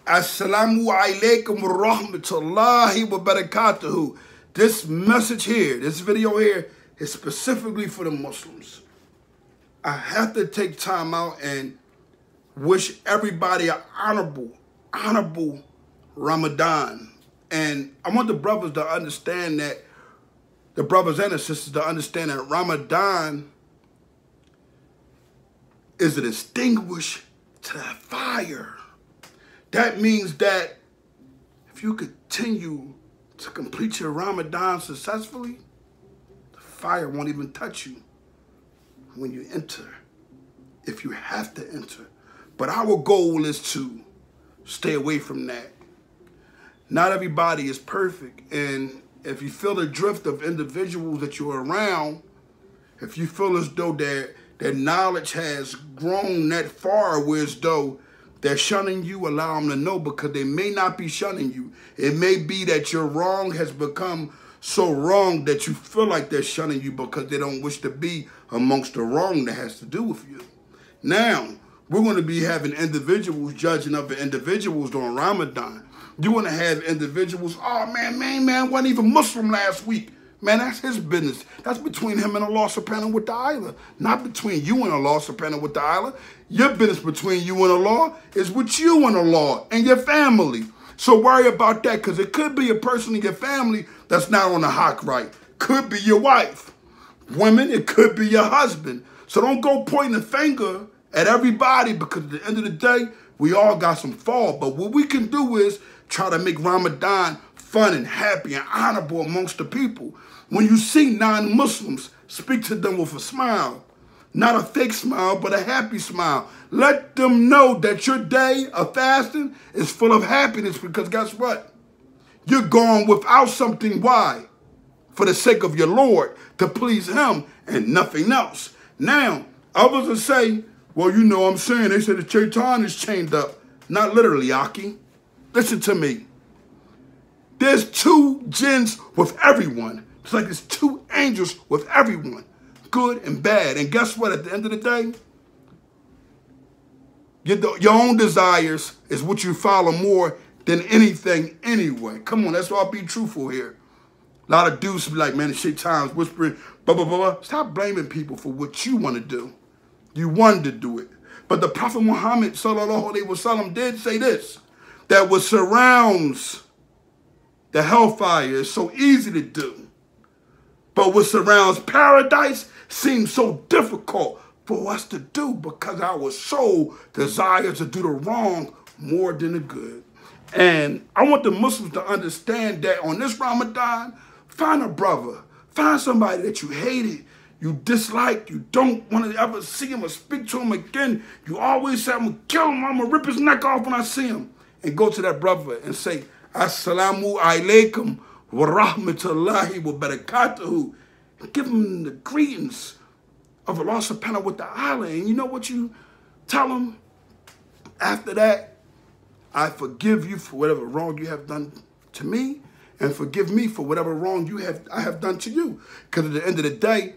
Assalamu alaikum wa rahmatullahi wa barakatuhu. This message here, this video here, is specifically for the Muslims. I have to take time out and wish everybody an honorable Ramadan. And I want the brothers to understand that, the brothers and the sisters to understand that Ramadan is a distinguished to that fire. That means that if you continue to complete your Ramadan successfully, the fire won't even touch you when you enter, if you have to enter. But our goal is to stay away from that. Not everybody is perfect, and if you feel the drift of individuals that you're around, if you feel as though their knowledge has grown that far, where as though they're shunning you, allow them to know, because they may not be shunning you. It may be that your wrong has become so wrong that you feel like they're shunning you because they don't wish to be amongst the wrong that has to do with you. Now, we're going to be having individuals judging other individuals during Ramadan. You're going to have individuals, oh man, wasn't even Muslim last week. Man, that's his business. That's between him and Allah subhanahu wa ta'ala. Not between you and Allah subhanahu wa ta'ala. Your business between you and Allah is with you and Allah and your family. So worry about that, because it could be a person in your family that's not on the haq right. Could be your wife. Women, it could be your husband. So don't go pointing a finger at everybody, because at the end of the day, we all got some fault. But what we can do is try to make Ramadan fun and happy and honorable amongst the people. When you see non-Muslims, speak to them with a smile. Not a fake smile, but a happy smile. Let them know that your day of fasting is full of happiness, because guess what? You're going without something. Why? For the sake of your Lord, to please him and nothing else. Now, others will say, well, you know what I'm saying. They say the shaitan is chained up. Not literally, Aki. Listen to me. There's two jinns with everyone. It's like there's two angels with everyone, good and bad. And guess what? At the end of the day, your own desires is what you follow more than anything anyway. Come on, let's all be truthful here. A lot of dudes be like, man, the shaitan's whispering, blah, blah, blah, blah. Stop blaming people for what you want to do. You wanted to do it. But the Prophet Muhammad, sallallahu alaihi wasallam, did say this, that what surrounds the hellfire is so easy to do, but what surrounds paradise seems so difficult for us to do, because our soul desires to do the wrong more than the good. And I want the Muslims to understand that on this Ramadan, find a brother, find somebody that you hated, you dislike, you don't want to ever see him or speak to him again. You always say, I'm going to kill him, I'm going to rip his neck off when I see him. And go to that brother and say, Assalamu alaikum wa rahmatullahi wa barakatuhu. And give him the greetings of Allah subhanahu wa ta'ala. And you know what you tell him after that? I forgive you for whatever wrong you have done to me, and forgive me for whatever wrong I have done to you. Because at the end of the day,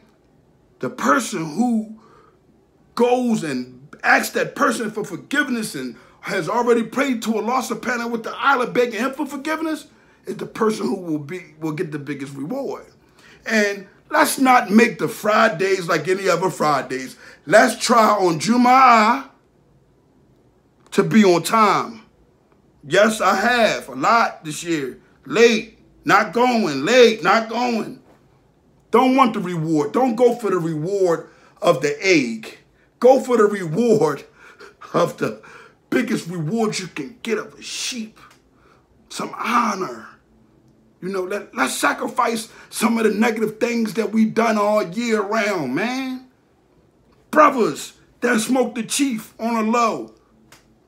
the person who goes and asks that person for forgiveness and has already prayed to Allah subhanahu wa ta'ala, begging him for forgiveness, is the person who will get the biggest reward. And let's not make the Fridays like any other Fridays. Let's try on Jum'ah to be on time. Yes, I have a lot this year. Late, not going. Late, not going. Don't want the reward. Don't go for the reward of the egg. Go for the reward of the biggest reward you can get of a sheep. Some honor. You know, let's sacrifice some of the negative things that we've done all year round, man. Brothers that smoke the chief on a low,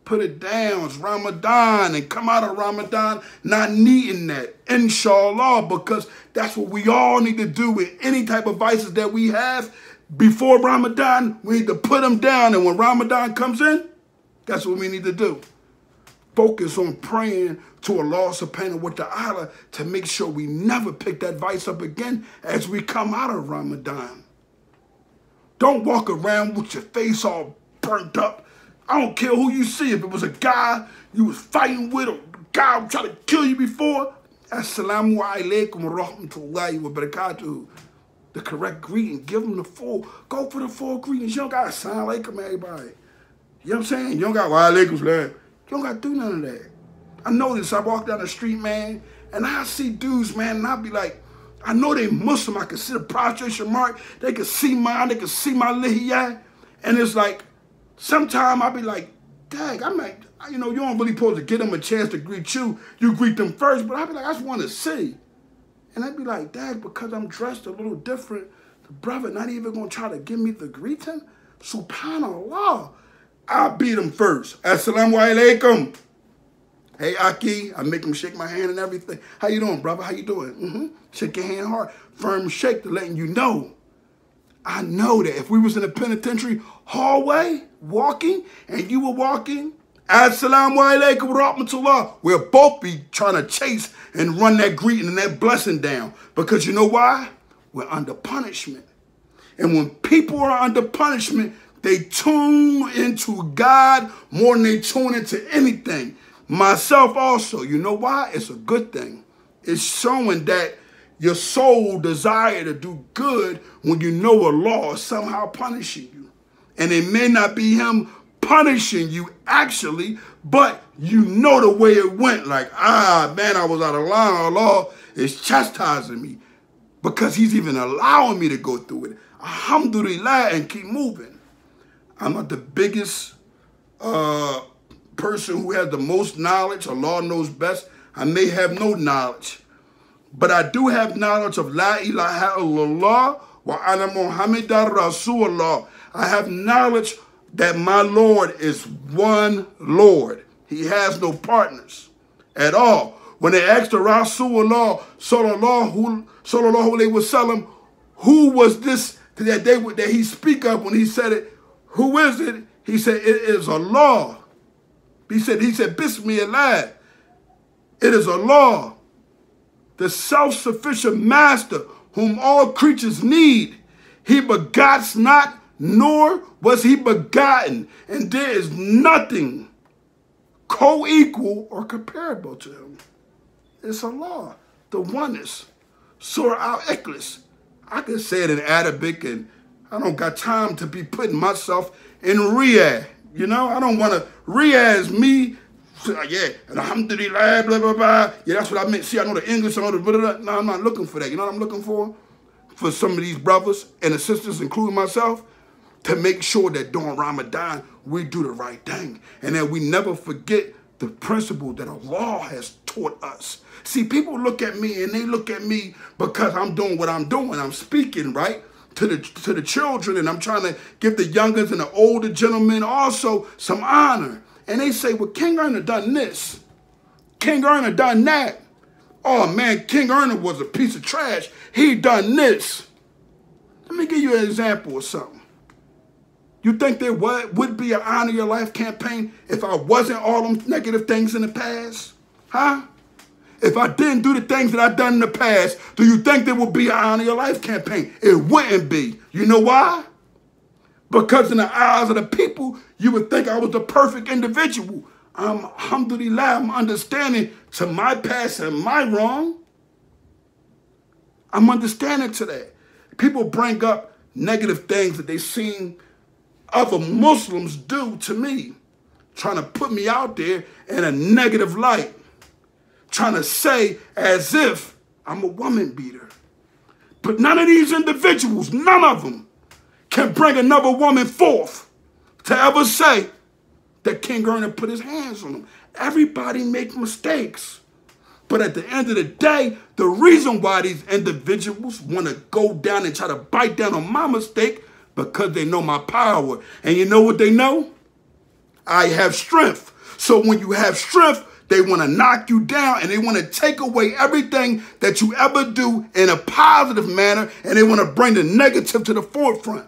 put it down. It's Ramadan, and come out of Ramadan not needing that, inshallah, because that's what we all need to do with any type of vices that we have. Before Ramadan, we need to put them down, and when Ramadan comes in, that's what we need to do. Focus on praying to Allah subhanahu wa ta'ala to make sure we never pick that vice up again as we come out of Ramadan. Don't walk around with your face all burnt up. I don't care who you see. If it was a guy, you was fighting with a guy who tried to kill you before. Assalamu alaikum wa rahmatullahi wa barakatuh. The correct greeting. Give them the full. Go for the full greetings. You don't got to sound like them, everybody. You know what I'm saying? You don't got wa alaikum salam. You don't got to do none of that. I notice I walk down the street, man, and I see dudes, man, and I be like, I know they Muslim. I can see the prostration mark. They can see mine. They can see my lihiyah. And it's like, sometimes I be like, dang, I'm like, you know, you don't really supposed to give them a chance to greet you. You greet them first. But I be like, I just want to see. And I'd be like, dang, because I'm dressed a little different, the brother not even going to try to give me the greeting? Subhanallah. I'll beat him first. Assalamu alaikum. Hey, Aki, I make him shake my hand and everything. How you doing, brother? How you doing? Shake your hand hard. Firm shake to letting you know. I know that if we was in a penitentiary hallway walking and you were walking, Assalamu alaikum wa rahmatullah, we'll both be trying to chase and run that greeting and that blessing down. Because you know why? We're under punishment. And when people are under punishment, they tune into God more than they tune into anything. Myself also, you know why? It's a good thing. It's showing that your soul desire to do good when you know Allah is somehow punishing you. And it may not be him punishing you actually, but you know the way it went. Like, man, I was out of line. Allah is chastising me because he's even allowing me to go through it. Alhamdulillah, and keep moving. I'm not the biggest person who has the most knowledge. Allah knows best. I may have no knowledge, but I do have knowledge of La ilaha illallah wa ana Muhammadan Rasulullah. I have knowledge that my Lord is one Lord. He has no partners at all. When they asked the Rasulullah sallallahu alaihi wasallam, who was this that he speak of when he said it? Who is it? He said, it is Allah. He said, Bismillah. It is Allah, the self-sufficient master whom all creatures need. He begots not, nor was he begotten. And there is nothing co-equal or comparable to him. It's Allah, the oneness. Surah Al-Ikhlas. I can say it in Arabic, and I don't got time to be putting myself in Riyadh. You know, I don't want to Riyadh me. Yeah, and alhamdulillah, blah, blah, blah. Yeah, that's what I meant. See, I know the English, I know the blah, blah, blah. No, I'm not looking for that. You know what I'm looking for? For some of these brothers and the sisters, including myself, to make sure that during Ramadan, we do the right thing. And that we never forget the principle that Allah has taught us. See, people look at me and they look at me because I'm doing what I'm doing. I'm speaking, right, to the children, and I'm trying to give the youngers and the older gentlemen also some honor. And they say, well, Kingearner done this. Kingearner done that. Oh, man, Kingearner was a piece of trash. He done this. Let me give you an example of something. You think there would be an Honor Your Life campaign if I wasn't all them negative things in the past? Huh? If I didn't do the things that I've done in the past, do you think there would be an Honor Your Life campaign? It wouldn't be. You know why? Because in the eyes of the people, you would think I was the perfect individual. Alhamdulillah, I'm understanding to my past and my wrong. I'm understanding to that. People bring up negative things that they seen other Muslims do to me, trying to put me out there in a negative light, trying to say as if I'm a woman beater. But none of these individuals, none of them, can bring another woman forth to ever say that Kingearner put his hands on them. Everybody make mistakes. But at the end of the day, the reason why these individuals want to go down and try to bite down on my mistake, because they know my power. And you know what they know? I have strength. So when you have strength, they want to knock you down and they want to take away everything that you ever do in a positive manner, and they want to bring the negative to the forefront.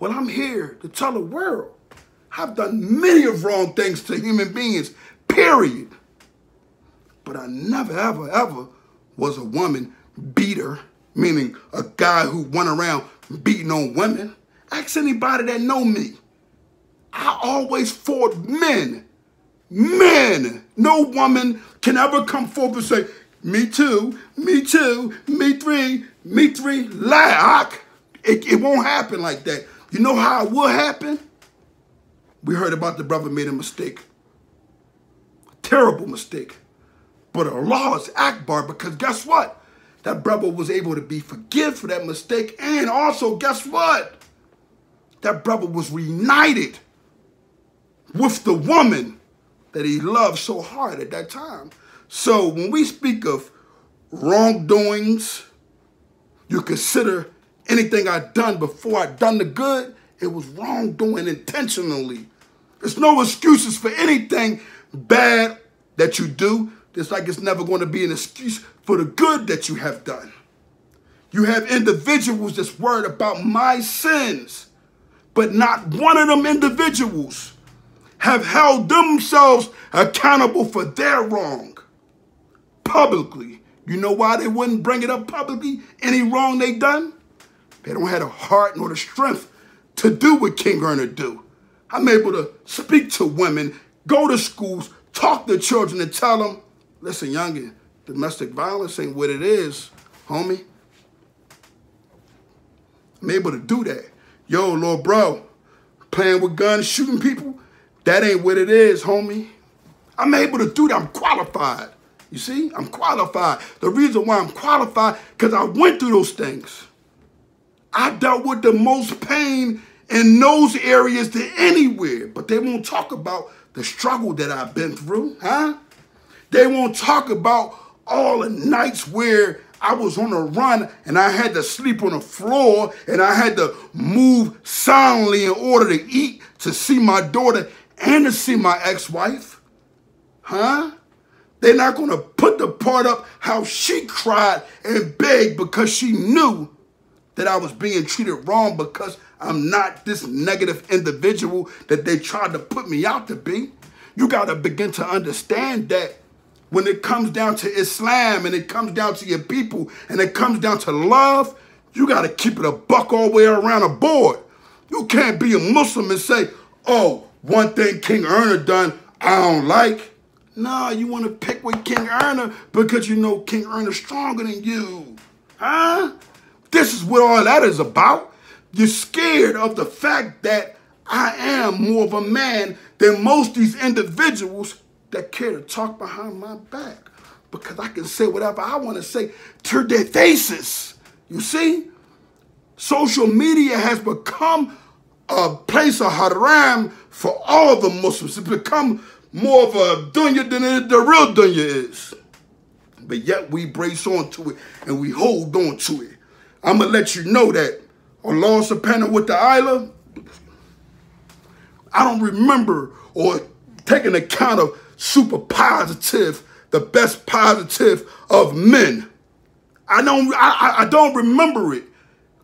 Well, I'm here to tell the world I've done many of wrong things to human beings, period. But I never, ever, ever was a woman beater, meaning a guy who went around beating on women. Ask anybody that know me. I always fought men Men. No woman can ever come forth and say, me too, me too, me three, lack. It won't happen like that. You know how it will happen? We heard about the brother made a mistake. A terrible mistake. But Allah is Akbar, because guess what? That brother was able to be forgiven for that mistake. And also, guess what? That brother was reunited with the woman that he loved so hard at that time. So when we speak of wrongdoings, you consider anything I done before I done the good, it was wrongdoing intentionally. There's no excuses for anything bad that you do. Just like it's never going to be an excuse for the good that you have done. You have individuals that's worried about my sins, but not one of them individuals have held themselves accountable for their wrong publicly. You know why they wouldn't bring it up publicly? Any wrong they done? They don't have the heart nor the strength to do what Kingearner do. I'm able to speak to women, go to schools, talk to children and tell them, listen, youngin, domestic violence ain't what it is, homie. I'm able to do that. Yo, little bro, playing with guns, shooting people, that ain't what it is, homie. I'm able to do that. I'm qualified. You see, I'm qualified. The reason why I'm qualified, because I went through those things. I dealt with the most pain in those areas than anywhere, but they won't talk about the struggle that I've been through, huh? They won't talk about all the nights where I was on a run and I had to sleep on the floor and I had to move silently in order to eat, to see my daughter and to see my ex-wife, huh? They're not going to put the part up how she cried and begged because she knew that I was being treated wrong because I'm not this negative individual that they tried to put me out to be. You got to begin to understand that when it comes down to Islam and it comes down to your people and it comes down to love, you got to keep it a buck all the way around the board. You can't be a Muslim and say, oh, one thing Kingearner done, I don't like. No, you want to pick with Kingearner because you know Kingearner's stronger than you. Huh? This is what all that is about. You're scared of the fact that I am more of a man than most of these individuals that care to talk behind my back. Because I can say whatever I want to say to their faces. You see? Social media has become a place of haram for all the Muslims. It's become more of a dunya than the real dunya is. But yet we brace onto it and we hold on to it. I'm going to let you know that Allah subhanahu wa ta'ala, I don't remember or take an account of super positive, the best positive of men. I don't remember it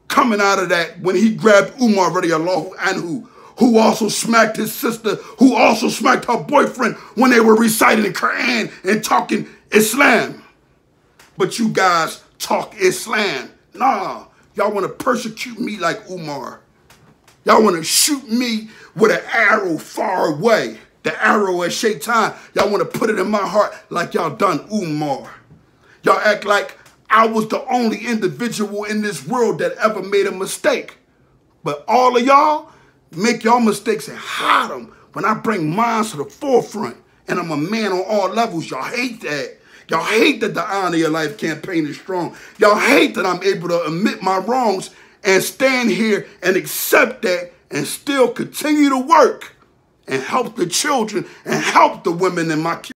coming out of that when he grabbed Umar radiallahu anhu, who also smacked his sister, who also smacked her boyfriend when they were reciting the Quran and talking Islam. But you guys talk Islam. Nah, y'all want to persecute me like Umar. Y'all want to shoot me with an arrow far away. The arrow at Shaitan. Y'all want to put it in my heart like y'all done Umar. Y'all act like I was the only individual in this world that ever made a mistake. But all of y'all make y'all mistakes and hide them when I bring mine to the forefront. And I'm a man on all levels. Y'all hate that. Y'all hate that the Honor Your Life campaign is strong. Y'all hate that I'm able to admit my wrongs and stand here and accept that and still continue to work and help the children and help the women in my community.